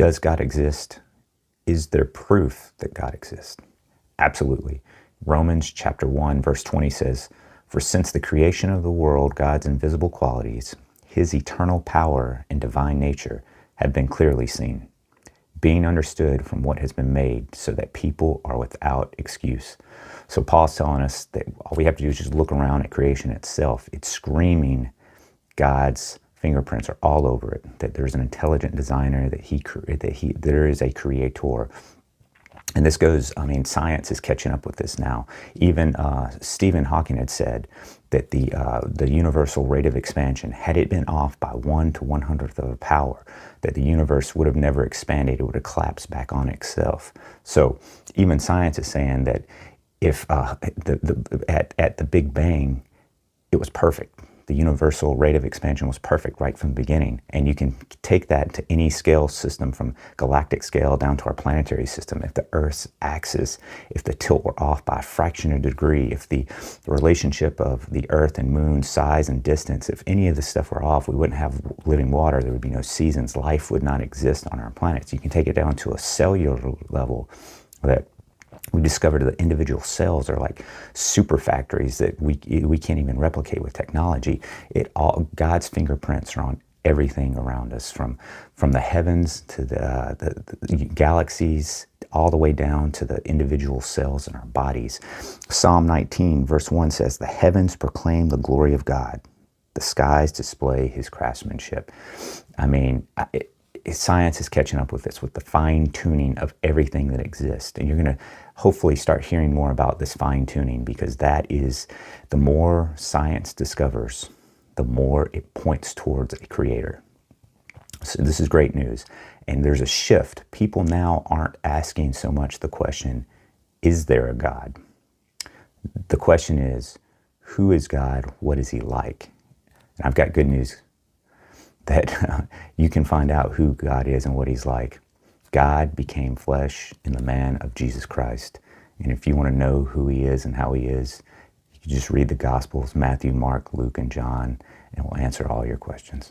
Does God exist? Is there proof that God exists? Absolutely. Romans chapter 1, verse 20 says, "For since the creation of the world, God's invisible qualities, his eternal power and divine nature have been clearly seen, being understood from what has been made, so that people are without excuse." So Paul's telling us that all we have to do is just look around at creation itself. It's screaming God's fingerprints are all over it, that there's an intelligent designer, that there is a creator. And this goes, I mean, science is catching up with this now. Even Stephen Hawking had said that the universal rate of expansion, had it been off by 1 to 100th of a power, that the universe would have never expanded, it would have collapsed back on itself. So even science is saying that if at the Big Bang, it was perfect. The universal rate of expansion was perfect right from the beginning. And you can take that to any scale system, from galactic scale down to our planetary system. If the Earth's axis, if the tilt were off by a fraction of a degree, if the relationship of the Earth and Moon size and distance, if any of this stuff were off, we wouldn't have living water. There would be no seasons. Life would not exist on our planets. You can take it down to a cellular level that we discovered that individual cells are like super factories that we can't even replicate with technology. God's fingerprints are on everything around us, from the heavens to the galaxies, all the way down to the individual cells in our bodies. Psalm 19 verse 1 says, "The heavens proclaim the glory of God. The skies display his craftsmanship." I mean, science is catching up with this, with the fine-tuning of everything that exists. And you're going to hopefully start hearing more about this fine-tuning, because that is, the more science discovers, the more it points towards a creator. So this is great news. And there's a shift. People now aren't asking so much the question, is there a God? The question is, who is God? What is he like? And I've got good news, that you can find out who God is and what he's like. God became flesh in the man of Jesus Christ. And if you want to know who he is and how he is, you just read the Gospels, Matthew, Mark, Luke, and John, and it will answer all your questions.